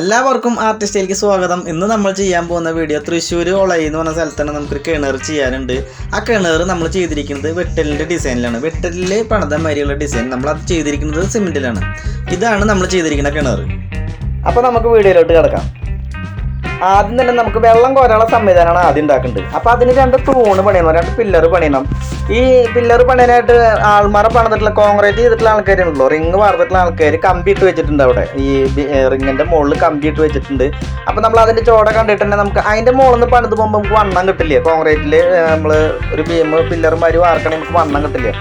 എല്ലാവർക്കും ആർട്ടിസ്റ്റയിലേക്ക് സ്വാഗതം. ഇന്ന് നമ്മൾ ചെയ്യാൻ പോകുന്ന വീഡിയോ തൃശ്ശൂർ ഒളയി എന്ന് പറഞ്ഞ സ്ഥലത്താണ് നമുക്കൊരു കിണർ ചെയ്യാനുണ്ട്. ആ കിണർ നമ്മൾ ചെയ്തിരിക്കുന്നത് വെട്ടലിൻ്റെ ഡിസൈനിലാണ്. വെട്ടലിൽ പണിത മാതിരിയുള്ള ഡിസൈൻ നമ്മളത് ചെയ്തിരിക്കുന്നത് സിമെൻറ്റിലാണ്. ഇതാണ് നമ്മൾ ചെയ്തിരിക്കുന്ന കിണർ. അപ്പോൾ നമുക്ക് വീഡിയോയിലോട്ട് കിടക്കാം. ആദ്യം തന്നെ നമുക്ക് വെള്ളം കോരാനുള്ള സംവിധാനമാണ് ആദ്യം ഉണ്ടാക്കേണ്ടത്. അപ്പോൾ അതിന് രണ്ട് തൂണ് പണിയണം, രണ്ട് പില്ലർ പണിയണം. ഈ പില്ലർ പണിയാനായിട്ട് ആൾമറ പണിതിട്ടുള്ള കോൺക്രീറ്റ് ചെയ്തിട്ടുള്ള ആൾക്കാരുണ്ടല്ലോ, റിങ് വാർത്തിട്ടുള്ള ആൾക്കാർ കമ്പി ഇട്ട് വെച്ചിട്ടുണ്ട്. അവിടെ ഈ റിങ്ങിൻ്റെ മുകളിൽ കമ്പി ഇട്ട് വെച്ചിട്ടുണ്ട്. അപ്പോൾ നമ്മൾ അതിൻ്റെ ചോട കണ്ടിട്ട് തന്നെ നമുക്ക് അതിൻ്റെ മുകളിൽ നിന്ന് പണിത് പോകുമ്പോൾ നമുക്ക് വണ്ണം കിട്ടില്ല. കോൺക്രീറ്റിൽ നമ്മൾ ഒരു ബീം പില്ലർമാർ വാർക്കണമെങ്കിൽ നമുക്ക് വണ്ണം കിട്ടില്ല.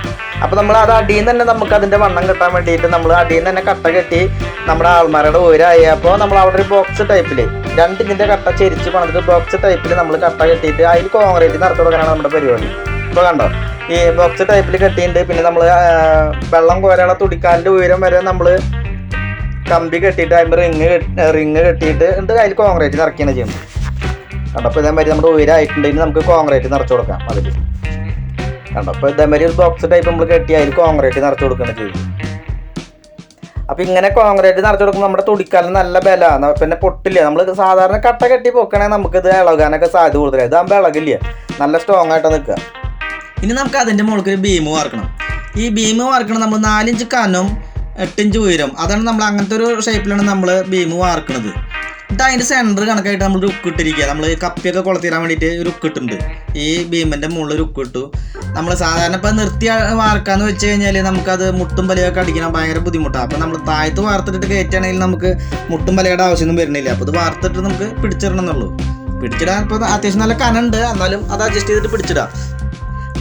അപ്പോൾ നമ്മൾ അത് അടിയിൽ നിന്ന് തന്നെ നമുക്ക് അതിൻ്റെ വണ്ണം കിട്ടാൻ വേണ്ടിയിട്ട് നമ്മൾ അടിയിൽ നിന്ന് തന്നെ കട്ട കെട്ടി നമ്മുടെ ആൾമറയുടെ ഉയരമായി. അപ്പോൾ നമ്മൾ അവിടെ ഒരു ബോക്സ് ടൈപ്പിൽ 2 ഇഞ്ചിൻ്റെ കട്ട ചെരിച്ച് പണിതിട്ട് ബോക്സ് ടൈപ്പിൽ നമ്മൾ കട്ട കെട്ടിയിട്ട് അതിൽ കോൺക്രീറ്റ് നിറച്ചു കൊടുക്കാനാണ് നമ്മുടെ പരിപാടി. ഇപ്പോൾ കണ്ടോ, ഈ ബോക്സ് ടൈപ്പിൽ കെട്ടിയിട്ടുണ്ട്. പിന്നെ നമ്മൾ വെള്ളം കോരാനുള്ള തുടിക്കാലിൻ്റെ ഉയരം വരെ നമ്മൾ കമ്പി കെട്ടിയിട്ട് അതിൽ റിങ് കെട്ടിയിട്ട് അതിൽ കോൺക്രീറ്റ് നിറയ്ക്കുകയാണ് ചെയ്യുന്നത്. കണ്ടോ, അപ്പോൾ ഇതേമാതിരി നമ്മുടെ ഉയരമായിട്ടുണ്ടെങ്കിൽ നമുക്ക് കോൺക്രീറ്റ് നിറച്ചു കൊടുക്കാം. അതിൽ കണ്ടോ, അപ്പോൾ ഇതേമാതിരി ഒരു ബോക്സ് ടൈപ്പ് നമ്മൾ കെട്ടി അതിൽ കോൺക്രീറ്റ് നിറച്ചു കൊടുക്കുകയാണ് ചെയ്യുന്നത്. അപ്പോൾ ഇങ്ങനെ കോൺക്രീറ്റ് നിറച്ചു കൊടുക്കുമ്പോൾ നമ്മുടെ തുടിക്കാലിന് നല്ല ബലമാണ്, പിന്നെ പൊട്ടില്ല. നമ്മൾ സാധാരണ കട്ട കെട്ടി പൊക്കണമെങ്കിൽ നമുക്കിത് ഇളകാനൊക്കെ സാധ്യത കൂടുതലാണ്. ഇതാകുമ്പോൾ ഇളകില്ല, നല്ല സ്ട്രോങ് ആയിട്ട് നിൽക്കുക. ഇനി നമുക്ക് അതിൻ്റെ മുകളിൽ ഒരു ബീം വാർക്കണം. ഈ ബീം വാർക്കണം നമ്മൾ 4 ഇഞ്ച് കനം 8 ഇഞ്ച് ഉയരം, അതാണ് നമ്മൾ അങ്ങനത്തെ ഒരു ഷേപ്പിലാണ് നമ്മൾ ബീം വാർക്കുന്നത്. എന്നിട്ട് അതിൻ്റെ സെൻറ്റർ കണക്കായിട്ട് നമ്മൾ റുക്ക് ഇട്ടിരിക്കുക. നമ്മൾ കപ്പിയൊക്കെ കൊളത്തിടാൻ വേണ്ടിയിട്ട് ഒരു റുക്ക് ഇട്ടുണ്ട്. ഈ ബീമിൻ്റെ മുകളിൽ റുക്ക് ഇട്ടു. നമ്മൾ സാധാരണ ഇപ്പോൾ നിർത്തി വാർക്കാന്ന് വെച്ച് കഴിഞ്ഞാൽ നമുക്കത് മുട്ടും പലയൊക്കെ അടിക്കണം ഭയങ്കര ബുദ്ധിമുട്ടാണ്. അപ്പോൾ നമ്മൾ താഴത്ത് വാർത്തിട്ട് കയറ്റുകയാണെങ്കിൽ നമുക്ക് മുട്ടും പലയുടെ ആവശ്യമൊന്നും വരുന്നില്ല. അപ്പോൾ ഇത് വാർത്തിട്ട് നമുക്ക് പിടിച്ചിടണം എന്നുള്ളൂ. പിടിച്ചിടാൻ ഇപ്പോൾ അത്യാവശ്യം നല്ല കനുണ്ട്, എന്നാലും അത് അഡ്ജസ്റ്റ് ചെയ്തിട്ട് പിടിച്ചിടാം.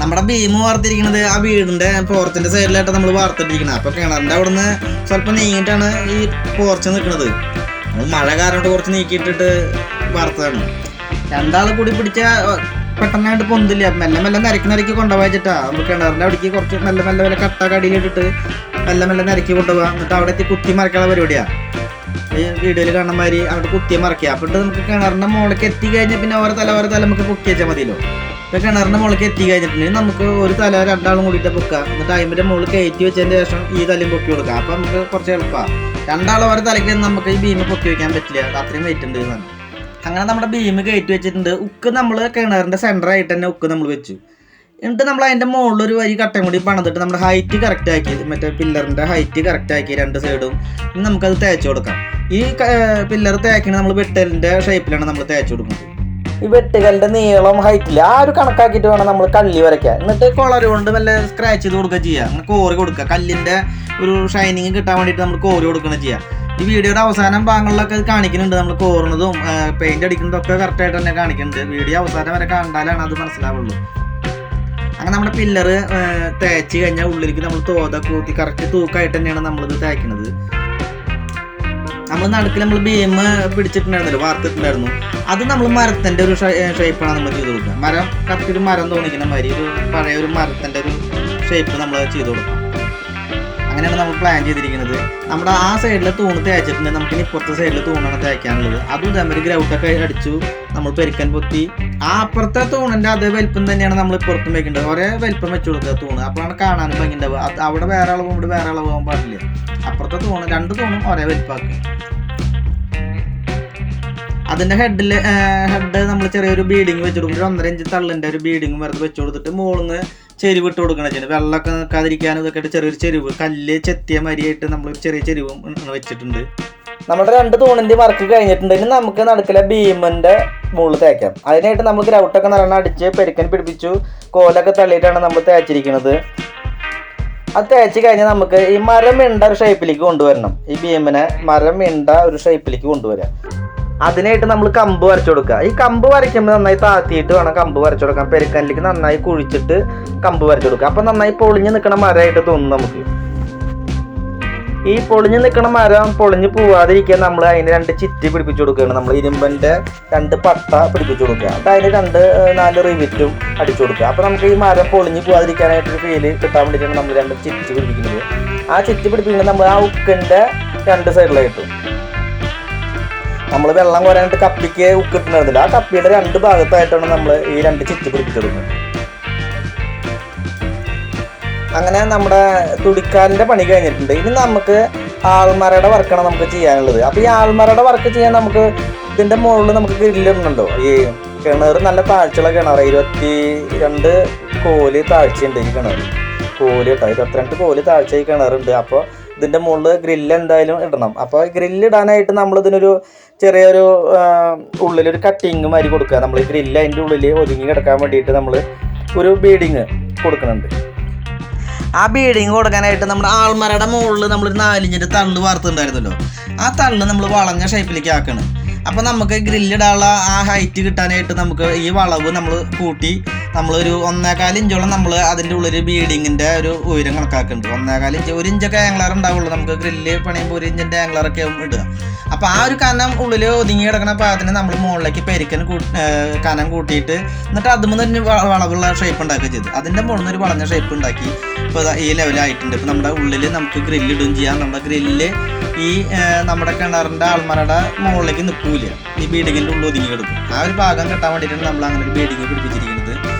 നമ്മുടെ ബീം വാർത്തിരിക്കുന്നത് ആ വീടിൻ്റെ പോർച്ചിൻ്റെ സൈഡിലായിട്ട് നമ്മൾ വാർത്തിട്ടിരിക്കുന്നത്. അപ്പോൾ കിണറിൻ്റെ അവിടെ നിന്ന് സ്വല്പം നീങ്ങിയിട്ടാണ് ഈ പോർച്ച് നിൽക്കുന്നത്. നമ്മൾ മഴ കാരണം കുറച്ച് നീക്കിയിട്ടിട്ട് വാർത്തതാണ്. രണ്ടാൾ കൂടി പിടിച്ചാൽ പെട്ടെന്നായിട്ട് പൊന്തില്ല. മെല്ലെ മെല്ലെ നരക്കി കൊണ്ടുപോയിട്ടാ നമ്മൾ കിണറിൻ്റെ അവിടേക്ക് കുറച്ച് മെല്ലെ മെല്ലെ കട്ട കടിയിലിട്ടിട്ട് മെല്ലെ നരക്കി കൊണ്ടുപോകാം. എന്നിട്ട് അവിടെ എത്തി കുത്തി മറക്കാനുള്ള പരിപാടിയാണ്. ഈ വീഡിയോയിൽ കാണുന്ന മാതിരി അവിടെ കുത്തിയെ മറക്കുക. അപ്പോൾ നമുക്ക് കിണറിൻ്റെ മുകളിലേക്ക് എത്തി കഴിഞ്ഞാൽ പിന്നെ ഓരോ തല നമുക്ക് പൊക്കി വെച്ചാൽ മതിയല്ലോ. ഇപ്പോൾ കിണറിൻ്റെ മുകളിലേക്ക് എത്തി കഴിഞ്ഞിട്ടുണ്ടെങ്കിൽ നമുക്ക് ഒരു തല രണ്ടാളും കൂടിയിട്ട് പൊക്കുക. എന്നിട്ട് അതിൻ്റെ മുകളിൽ കയറ്റി വെച്ചതിന് ശേഷം ഈ തലയും പൊക്കി കൊടുക്കുക. അപ്പോൾ നമുക്ക് കുറച്ച് എളുപ്പമാണ്. രണ്ടാളും ഓരോ തലയ്ക്ക് നമുക്ക് ഈ ബീം പൊക്കി വയ്ക്കാൻ പറ്റില്ല, അത്രയും വെയിറ്റ് ഉണ്ട് എന്നാണ്. അങ്ങനെ നമ്മുടെ ബീം കയറ്റി വെച്ചിട്ടുണ്ട്. ഉക്ക് നമ്മൾ കിണറിൻ്റെ സെൻറ്ററായിട്ട് തന്നെ ഉക്ക് നമ്മൾ വെച്ചു. എന്നിട്ട് നമ്മൾ അതിൻ്റെ മുകളിലൊരു വരി കട്ടയും കൂടി പണിതിട്ട് നമ്മുടെ ഹൈറ്റ് കറക്റ്റ് ആക്കി, മറ്റേ പില്ലറിൻ്റെ ഹൈറ്റ് കറക്റ്റ് ആക്കി 2 സൈഡും നമുക്കത് തേച്ച് കൊടുക്കാം. ഈ പില്ലർ തേക്കുന്നത് നമ്മൾ വെട്ടലിൻ്റെ ഷേപ്പിലാണ് നമ്മൾ തേച്ച് കൊടുക്കുന്നത്. ഈ വെട്ടുകല്ലിൻ്റെ നീളം ഹൈറ്റിൽ ആ ഒരു കണക്കാക്കിയിട്ട് വേണം നമ്മൾ കല്ലി വരയ്ക്കാൻ. എന്നിട്ട് കൊളറ് കൊണ്ട് വല്ല സ്ക്രാച്ച് ചെയ്ത് കൊടുക്കുക ചെയ്യുക. അങ്ങനെ കോറി കൊടുക്കുക. കല്ലിൻ്റെ ഒരു ഷൈനിങ് കിട്ടാൻ വേണ്ടിയിട്ട് നമ്മൾ കോറി കൊടുക്കണം ചെയ്യുക. ഈ വീഡിയോയുടെ അവസാനം ഭാഗങ്ങളിലൊക്കെ കാണിക്കുന്നുണ്ട്. നമ്മൾ കോറുന്നതും പെയിൻ്റ് അടിക്കുന്നതും ഒക്കെ കറക്റ്റായിട്ട് തന്നെ കാണിക്കുന്നുണ്ട്. വീഡിയോ അവസാനം വരെ കണ്ടാലാണ് അത് മനസ്സിലാവുള്ളൂ. അങ്ങനെ നമ്മുടെ പില്ലറ് തേച്ച് കഴിഞ്ഞാൽ ഉള്ളിലേക്ക് നമ്മൾ തോത കൂത്തി കറക്റ്റ് തൂക്കായിട്ട് തന്നെയാണ് നമ്മളിത് തേക്കുന്നത്. നമ്മൾ നടുക്കിൽ നമ്മൾ ബീം പിടിച്ചിട്ടുണ്ടായിരുന്നല്ലോ, വാർത്തിട്ടുണ്ടായിരുന്നു. അത് നമ്മൾ മരത്തിൻ്റെ ഒരു ഷേപ്പാണ് നമ്മൾ ചെയ്ത് കൊടുക്കുക. മരം കറക്റ്റ് ഒരു മരം തോന്നിക്കുന്ന മാതിരി ഒരു പഴയ ഒരു മരത്തിൻ്റെ ഒരു ഷേപ്പ് നമ്മൾ ചെയ്ത് കൊടുക്കുക. അങ്ങനെയാണ് നമ്മൾ പ്ലാൻ ചെയ്തിരിക്കുന്നത്. നമ്മുടെ ആ സൈഡിൽ തൂണ് തേച്ചിട്ടുണ്ട്. നമുക്കിനി ഇപ്പുറത്തെ സൈഡിൽ തൂണാണ് തേക്കാനുള്ളത്. അതും ഇതേമാതിരി ഗ്രൗട്ടൊക്കെ അടിച്ചു നമ്മൾ പെരുക്കൻ പൊത്തി. ആ അപ്പുറത്തെ തൂണിൻ്റെ അതേ വലിപ്പം തന്നെയാണ് നമ്മൾ ഇപ്പുറത്തും വെക്കേണ്ടത്. ഒരേ വലിപ്പം വെച്ച് കൊടുക്കുക തൂണ്. അപ്പോഴാണ് കാണാനും ഭംഗിയുണ്ടാവുക. അവിടെ വേറെ അളവും ഇവിടെ വേറെ അളവാൻ പാടില്ല. അപ്പുറത്തെ തൂണ് 2 തൂണും ഒരേ വലിപ്പാക്കുക. അതിൻ്റെ ഹെഡ് നമ്മൾ ചെറിയൊരു ബീഡിങ് വെച്ച് കൊടുക്കും. 1.5 ഇഞ്ച് തള്ളിൻ്റെ ഒരു ബീഡിങ് വെറുതെ വെച്ച് കൊടുത്തിട്ട് മുകളിൽ നിന്ന് ചെരിവ് ഇട്ട് കൊടുക്കണം ചെയ്യുന്നത്. വെള്ളമൊക്കെ നിൽക്കാതിരിക്കാനും ഇതൊക്കെ ആയിട്ട് ചെറിയൊരു ചെരിവ് കല്ല് ചെത്തിയ മരിയായിട്ട് നമ്മൾ ചെറിയ ചെരിവും വെച്ചിട്ടുണ്ട്. നമ്മുടെ 2 തൂണിൻ്റെ വർക്ക് കഴിഞ്ഞിട്ടുണ്ടെങ്കിൽ നമുക്ക് നടുക്കിലെ ബീമിൻ്റെ മുകളിൽ തേക്കാം. അതിനായിട്ട് നമ്മൾ ഗ്രൗട്ടൊക്കെ നല്ലോണം അടിച്ച് പെരുക്കൻ പിടിപ്പിച്ചു കോലൊക്കെ തള്ളിയിട്ടാണ് നമ്മൾ തേച്ചിരിക്കുന്നത്. അത് തേച്ച് കഴിഞ്ഞാൽ നമുക്ക് ഈ മരം മിണ്ട ഒരു ഷേപ്പിലേക്ക് കൊണ്ടുവരണം. ഈ ബീമിനെ മരം മിണ്ട ഒരു ഷേപ്പിലേക്ക് കൊണ്ടുവരാം. അതിനായിട്ട് നമ്മൾ കമ്പ് വരച്ചു കൊടുക്കുക. ഈ കമ്പ് വരയ്ക്കുമ്പോൾ നന്നായി താത്തിയിട്ട് വേണം കമ്പ് വരച്ചു കൊടുക്കാം. പെരുക്കല്ലിലേക്ക് നന്നായി കുഴിച്ചിട്ട് കമ്പ് വരച്ചു കൊടുക്കുക. അപ്പം നന്നായി പൊളിഞ്ഞ് നിൽക്കണ മരമായിട്ട് തോന്നും നമുക്ക്. ഈ പൊളിഞ്ഞ് നിൽക്കണ മരം പൊളിഞ്ഞ് പോവാതിരിക്കാൻ നമ്മൾ അതിന് 2 ചിറ്റി പിടിപ്പിച്ചു കൊടുക്കുകയാണ്. നമ്മൾ ഇരുമ്പൻ്റെ 2 പട്ട പിടിപ്പിച്ചു കൊടുക്കുക. അത് അതിന് 4 റിവിറ്റും അടിച്ചു കൊടുക്കുക. അപ്പോൾ നമുക്ക് ഈ മരം പൊളിഞ്ഞ് പോവാതിരിക്കാനായിട്ടൊരു ഫീല് കിട്ടാൻ വേണ്ടിയിട്ടാണ് നമ്മൾ 2 ചിറ്റി പിടിപ്പിക്കുന്നത്. ആ ചിറ്റി പിടിപ്പിക്കുന്നത് നമ്മൾ ആ ഉക്കിൻ്റെ 2 സൈഡിലായിട്ടും നമ്മൾ വെള്ളം കോരാനായിട്ട് കപ്പിക്ക് ഉക്കിട്ടുണ്ടായിരുന്നില്ല. ആ കപ്പിയുടെ 2 ഭാഗത്തായിട്ടാണ് നമ്മൾ ഈ 2 ചിറ്റി പിടിപ്പിച്ചെടുക്കുന്നത്. അങ്ങനെ നമ്മുടെ തുടിക്കാലിൻ്റെ പണി കഴിഞ്ഞിട്ടുണ്ട്. ഇനി നമുക്ക് ആൾമറയുടെ വർക്കാണ് നമുക്ക് ചെയ്യാനുള്ളത്. അപ്പോൾ ഈ ആൾമറയുടെ വർക്ക് ചെയ്യാൻ നമുക്ക് ഇതിൻ്റെ മുകളിൽ നമുക്ക് ഗ്രില്ലിടുന്നുണ്ടോ. ഈ കിണർ നല്ല താഴ്ചയുള്ള കിണർ, 22 കോല് താഴ്ചയുണ്ട് ഈ കിണർ. കോല് കേട്ടോ, 22 കോല് താഴ്ച ഈ കിണറുണ്ട്. അപ്പോൾ ഇതിൻ്റെ മുകളിൽ ഗ്രില്ല് എന്തായാലും ഇടണം. അപ്പോൾ ഗ്രില്ലിടാനായിട്ട് നമ്മളിതിനൊരു ചെറിയൊരു ഉള്ളിലൊരു കട്ടിങ് മാതിരി കൊടുക്കുക. നമ്മൾ ഈ ഗ്രില്ല് അതിൻ്റെ ഉള്ളിൽ ഒതുങ്ങി കിടക്കാൻ വേണ്ടിയിട്ട് നമ്മൾ ഒരു ബീഡിങ് കൊടുക്കുന്നുണ്ട്. ആ ബീഡിങ് കൊടുക്കാനായിട്ട് നമ്മുടെ ആൾമറയുടെ മുകളിൽ നമ്മളൊരു 4 ഇഞ്ചിൻ്റെ തള്ള് വാർത്തുണ്ടായിരുന്നല്ലോ, ആ തള്ള് നമ്മൾ വളഞ്ഞ ഷേപ്പിലേക്ക് ആക്കണം. അപ്പോൾ നമുക്ക് ഗ്രില്ലിടാനുള്ള ആ ഹൈറ്റ് കിട്ടാനായിട്ട് നമുക്ക് ഈ വളവ് നമ്മൾ കൂട്ടി നമ്മളൊരു 1.25 ഇഞ്ചോളം നമ്മൾ അതിൻ്റെ ഉള്ളിൽ ബീഡിങ്ങിൻ്റെ ഒരു ഉയരം കണക്കാക്കുന്നുണ്ട്. 1.25 ഇഞ്ച്, 1 ഇഞ്ചൊക്കെ ആംഗ്ലർ ഉണ്ടാവുള്ളൂ. നമുക്ക് ഗ്രില്ല് പണിയുമ്പോൾ 1 ഇഞ്ചിൻ്റെ ആംഗ്ലറൊക്കെ ഇടുക. അപ്പോൾ ആ ഒരു കനം ഉള്ളിൽ ഒതുങ്ങി കിടക്കുന്ന പാകത്തിന് നമ്മൾ മുകളിലേക്ക് പെരുക്കൻ കനം കൂട്ടിയിട്ട് എന്നിട്ട് അതുമ്പോൾ തന്നെ വളവുള്ള ഷേപ്പ് ഉണ്ടാക്കുകയും ചെയ്തു. അതിൻ്റെ മുകളിൽ നിന്ന് ഒരു വളഞ്ഞ ഷേപ്പ് ഉണ്ടാക്കി ഇപ്പോൾ ഈ ലെവലായിട്ടുണ്ട്. ഇപ്പോൾ നമ്മുടെ ഉള്ളിൽ നമുക്ക് ഗ്രില്ലിടുകയും ചെയ്യാം. നമ്മുടെ ഗ്രില്ല് ഈ നമ്മുടെ കിണറിൻ്റെ ആൾമറയുടെ മുകളിലേക്ക് നിൽക്കില്ല, ഈ ബീഡിങ്ങിൻ്റെ ഉള്ളിൽ ഒതുങ്ങി കിടക്കും. ആ ഒരു ഭാഗം കിട്ടാൻ വേണ്ടിയിട്ടാണ് നമ്മൾ അങ്ങനെ ഒരു ബീഡിങ് പിടിപ്പിച്ചിരിക്കുന്നത്.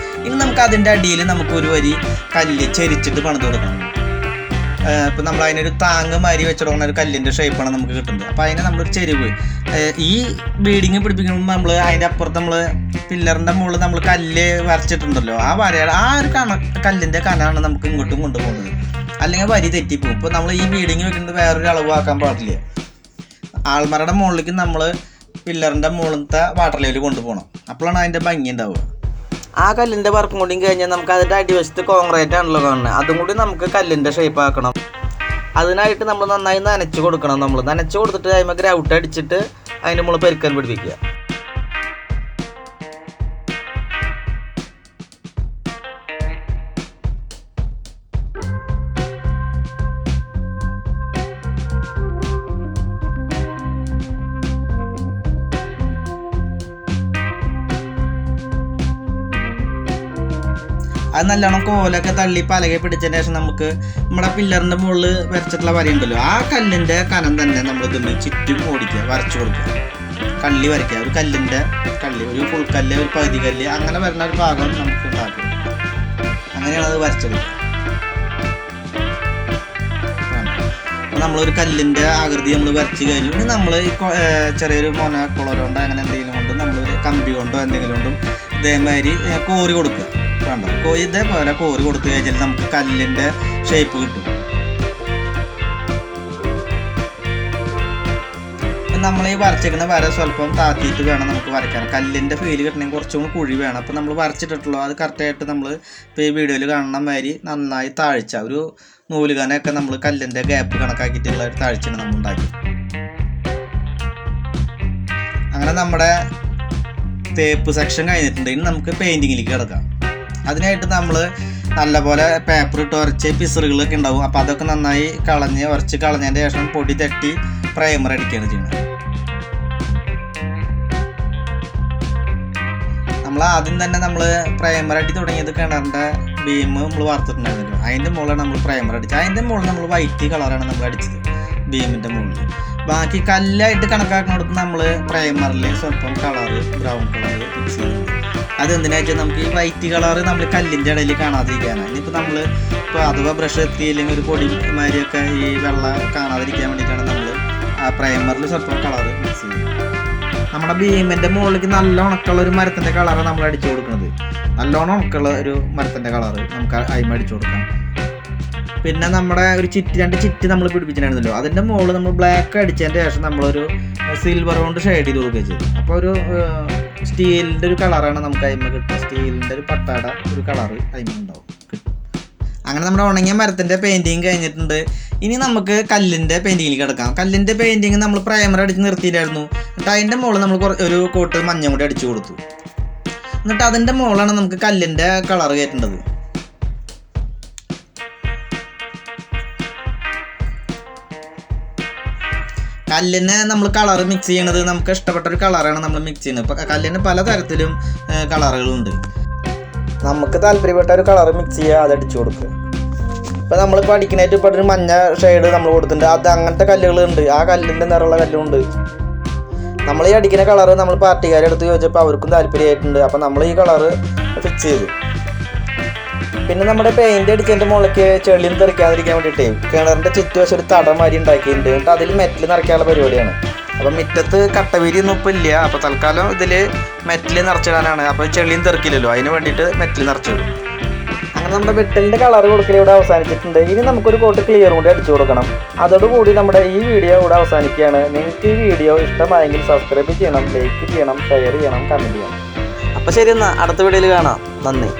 ഇനി നമുക്ക് അതിൻ്റെ അടിയിൽ നമുക്ക് ഒരു വരി കല്ല് ചെരിച്ചിട്ട് പണിത് കൊടുക്കണം. ഇപ്പം നമ്മൾ അതിനൊരു താങ്ങ് മാരി വെച്ചിടുന്ന ഒരു കല്ലിൻ്റെ ഷേപ്പാണ് നമുക്ക് കിട്ടുന്നത്. അപ്പോൾ അതിനെ നമ്മളൊരു ചെരിവ് ഈ ബീഡിങ് പിടിപ്പിക്കുമ്പോൾ നമ്മൾ അതിൻ്റെ അപ്പുറത്ത് നമ്മൾ പില്ലറിൻ്റെ മുകളിൽ നമ്മൾ കല്ല് വരച്ചിട്ടുണ്ടല്ലോ, ആ വരയുടെ ആ ഒരു കല്ലിൻ്റെ കനാണ് നമുക്ക് ഇങ്ങോട്ടും കൊണ്ടുപോകുന്നത്. അല്ലെങ്കിൽ വരി തെറ്റിപ്പോകും. ഇപ്പോൾ നമ്മൾ ഈ ബീഡിങ് വെക്കുന്നത് വേറൊരു അളവ് ആക്കാൻ പാടില്ല. ആൾമറയുടെ മുകളിലേക്ക് നമ്മൾ പില്ലറിൻ്റെ മുകളിലത്തെ വാട്ടർ ലെവൽ കൊണ്ടുപോകണം. അപ്പോഴാണ് അതിൻ്റെ ഭംഗി ഉണ്ടാവുക. ആ കല്ലിൻ്റെ വർക്കും കൂടി കഴിഞ്ഞാൽ നമുക്ക് അതിൻ്റെ അടിവശത്ത് കോൺക്രീറ്റ് ആണല്ലോ കാണുന്നത്, അതും കൂടി നമുക്ക് കല്ലിൻ്റെ ഷേപ്പ് ആക്കണം. അതിനായിട്ട് നമ്മൾ നന്നായി നനച്ച് കൊടുക്കണം. നമ്മൾ നനച്ച് കൊടുത്തിട്ട് അതിന് ഗ്രൗട്ട് അടിച്ചിട്ട് അതിൻ്റെ മുകളിൽ പെരുക്കാൻ പിടിപ്പിക്കുക. അത് നല്ലോണം കോലൊക്കെ തള്ളി പലകെ പിടിച്ചതിന് ശേഷം നമുക്ക് നമ്മുടെ പില്ലറിൻ്റെ മുകളിൽ വരച്ചിട്ടുള്ള വരയുണ്ടല്ലോ, ആ കല്ലിൻ്റെ കനം തന്നെ നമ്മൾ ഇതിന് ചുറ്റും ഓടിക്കുക, വരച്ചു കൊടുക്കുക. കള്ളി വരയ്ക്കുക, ഒരു കല്ലിൻ്റെ കള്ളി, ഒരു ഫുൾ കല്ല്, ഒരു പകുതി കല്ല്, അങ്ങനെ വരുന്ന ഒരു ഭാഗം നമുക്ക് ഉണ്ടാക്കും. അങ്ങനെയാണ് അത് വരച്ചെടുക്കുക. നമ്മളൊരു കല്ലിൻ്റെ ആകൃതി നമ്മൾ വരച്ച് കഴിഞ്ഞു. ഇനി നമ്മൾ ചെറിയൊരു കുളർ കൊണ്ടോ അങ്ങനെ എന്തെങ്കിലും കൊണ്ടും നമ്മളൊരു കമ്പി കൊണ്ടോ എന്തെങ്കിലും കൊണ്ടും ഇതേമാതിരി കോരി കൊടുക്കുക. വേണ്ട ഇതേപോലെ കോരി കൊടുത്തു കഴിഞ്ഞാൽ നമുക്ക് കല്ലിൻ്റെ ഷേപ്പ് കിട്ടും. നമ്മൾ ഈ വരച്ചിരിക്കുന്ന വര സ്വല്പം താത്തിയിട്ട് വേണം നമുക്ക് വരയ്ക്കാൻ. കല്ലിൻ്റെ ഫീല് കിട്ടണമെങ്കിൽ കുറച്ചും കൂടി കുഴി വേണം. അപ്പോൾ നമ്മൾ വരച്ചിട്ടുള്ളൂ അത് കറക്റ്റായിട്ട് നമ്മൾ ഇപ്പോൾ ഈ വീഡിയോയിൽ കാണുന്ന മാതിരി നന്നായി താഴ്ച ഒരു നൂലുകാനൊക്കെ നമ്മൾ കല്ലിൻ്റെ ഗ്യാപ്പ് കണക്കാക്കിയിട്ടുള്ള ഒരു താഴ്ചയാണ് നമ്മൾ ഉണ്ടാക്കി. അങ്ങനെ നമ്മുടെ തേപ്പ് സെക്ഷൻ കഴിഞ്ഞിട്ടുണ്ട്. ഇനി നമുക്ക് പെയിൻറ്റിങ്ങിലേക്ക് കിടക്കാം. അതിനായിട്ട് നമ്മൾ നല്ലപോലെ പേപ്പർ ഇട്ട് ഉരച്ച് പിസറുകളൊക്കെ ഉണ്ടാവും. അപ്പോൾ അതൊക്കെ നന്നായി ഉരച്ച് കളഞ്ഞതിൻ്റെ ശേഷം പൊടി തട്ടി പ്രൈമർ അടിക്കുകയാണ് ചെയ്യുന്നത്. നമ്മൾ ആദ്യം തന്നെ നമ്മൾ പ്രൈമർ അടി തുടങ്ങിയത് കിണറിൻ്റെ ബീം നമ്മൾ വാർത്തിട്ടുണ്ടായിരുന്നല്ലോ, അതിൻ്റെ മുകളിലാണ് നമ്മൾ പ്രൈമർ അടിച്ചത്. അതിൻ്റെ മുകളിൽ നമ്മൾ വൈറ്റ് കളറാണ് നമ്മൾ അടിച്ചത് ബീമിൻ്റെ മുകളിൽ. ബാക്കി കല്ലായിട്ട് കണക്കാക്കുന്നിടത്ത് നമ്മൾ പ്രൈമറിൽ സ്വല്പം കളറ് ബ്രൗൺ കളറ് മിക്സ് ചെയ്യുന്നുണ്ട്. അതെന്തിനാച്ചാൽ നമുക്ക് ഈ വൈറ്റ് കളറ് നമ്മൾ കല്ലിൻ്റെ ഇടയിൽ കാണാതിരിക്കാനാണ്. ഇനിയിപ്പോൾ നമ്മൾ ഇപ്പോൾ അഥവാ ബ്രഷ് എത്തിയില്ലെങ്കിൽ ഒരു പൊടി മാതിരിയൊക്കെ ഈ വെള്ളം കാണാതിരിക്കാൻ വേണ്ടിയിട്ടാണ് നമ്മൾ ആ പ്രൈമറിൽ സ്വല്പം കളറ് മിക്സ് ചെയ്യുന്നത്. നമ്മുടെ ബീമിൻ്റെ മുകളിലേക്ക് നല്ല ഉണക്കുള്ള ഒരു മരത്തിൻ്റെ കളറാണ് നമ്മൾ അടിച്ചു കൊടുക്കുന്നത്. നല്ലോണം ഉണക്കുള്ള ഒരു മരത്തിൻ്റെ കളറ് നമുക്ക് അതിമ അടിച്ചു കൊടുക്കാം. പിന്നെ നമ്മുടെ ഒരു രണ്ട് ചിറ്റ് നമ്മൾ പിടിപ്പിച്ചിട്ടുണ്ടായിരുന്നല്ലോ, അതിൻ്റെ മുകളിൽ നമ്മൾ ബ്ലാക്ക് അടിച്ചതിൻ്റെ ശേഷം നമ്മളൊരു സിൽവർ കൊണ്ട് ഷെയ്ഡ് ചെയ്ത് കൊടുക്കുകയും ചെയ്തു. അപ്പോൾ ഒരു സ്റ്റീലിൻ്റെ ഒരു കളറാണ് നമുക്ക് അതിമ കിട്ടുക. സ്റ്റീലിൻ്റെ ഒരു പട്ടാട ഒരു കളറ് അതിമ ഉണ്ടാവും കിട്ടും. അങ്ങനെ നമ്മുടെ ഉണങ്ങിയ മരത്തിൻ്റെ പെയിൻറ്റിങ് കഴിഞ്ഞിട്ടുണ്ട്. ഇനി നമുക്ക് കല്ലിൻ്റെ പെയിൻറ്റിങ്ങിലേക്ക് കിടക്കാം. കല്ലിൻ്റെ പെയിൻറ്റിങ് നമ്മൾ പ്രൈമർ അടിച്ച് നിർത്തിയിട്ടായിരുന്നു. എന്നിട്ട് അതിൻ്റെ മുകളിൽ നമ്മൾ ഒരു കോട്ട് മഞ്ഞ കൂടി അടിച്ചു കൊടുത്തു. എന്നിട്ട് അതിൻ്റെ മുകളിലാണ് നമുക്ക് കല്ലിൻ്റെ കളർ കയറ്റേണ്ടത്. കല്ലിന് നമ്മൾ കളർ മിക്സ് ചെയ്യണത് നമുക്ക് ഇഷ്ടപ്പെട്ട ഒരു കളറാണ് നമ്മൾ മിക്സ് ചെയ്യുന്നത്. ഇപ്പോൾ കല്ലിന് പല തരത്തിലും കളറുകളുണ്ട്. നമുക്ക് താല്പര്യപ്പെട്ട ഒരു കളർ മിക്സ് ചെയ്യുക, അത് അടിച്ചു കൊടുക്കുക. ഇപ്പോൾ നമ്മളിപ്പോൾ അടിക്കണായിട്ട് ഇപ്പോൾ ഒരു മഞ്ഞ ഷെയ്ഡ് നമ്മൾ കൊടുത്തിട്ടുണ്ട്. അത് അങ്ങനത്തെ കല്ലുകളുണ്ട്, ആ കല്ലിൻ്റെ നിറമുള്ള കല്ലുണ്ട്. നമ്മൾ ഈ അടിക്കുന്ന കളറ് നമ്മൾ പാർട്ടിക്കാരെ അടുത്ത് ചോദിച്ചപ്പോൾ അവർക്കും താല്പര്യമായിട്ടുണ്ട്. അപ്പോൾ നമ്മൾ ഈ കളറ് ഫിക്സ് ചെയ്തു. പിന്നെ നമ്മുടെ പെയിന്റ് അടിച്ചതിൻ്റെ മുകളിലേക്ക് ചെളിയും തെറിക്കാതിരിക്കാൻ വേണ്ടിയിട്ട് കിണറിൻ്റെ ചുറ്റുവശം ഒരു തടമാരി ഉണ്ടാക്കിയിട്ടുണ്ട്. എന്നിട്ട് അതിൽ മെറ്റൽ നിറയ്ക്കാനുള്ള പരിപാടിയാണ്. അപ്പം മുറ്റത്ത് കട്ടവീരിയൊന്നും ഇപ്പം ഇല്ല. അപ്പോൾ തൽക്കാലം ഇതിൽ മെറ്റൽ നിറച്ചിടാനാണ്. അപ്പോൾ ചെളിയും തെറിക്കില്ലല്ലോ, അതിന് വേണ്ടിയിട്ട് മെറ്റൽ നിറച്ചിടും. അങ്ങനെ നമ്മുടെ വെട്ടലിൻ്റെ കളർ കൊടുക്കൽ ഇവിടെ അവസാനിച്ചിട്ടുണ്ട്. ഇനി നമുക്കൊരു കോട്ട് ക്ലിയർ കൂടി അടിച്ചു കൊടുക്കണം. അതോടുകൂടി നമ്മുടെ ഈ വീഡിയോ ഇവിടെ അവസാനിക്കുകയാണ്. നിങ്ങൾക്ക് ഈ വീഡിയോ ഇഷ്ടമായെങ്കിൽ സബ്സ്ക്രൈബ് ചെയ്യണം, ലൈക്ക് ചെയ്യണം, ഷെയർ ചെയ്യണം, കമൻറ്റ് ചെയ്യണം. അപ്പോൾ ശരി, എന്നാൽ അടുത്ത വീഡിയോയിൽ കാണാം. നന്ദി.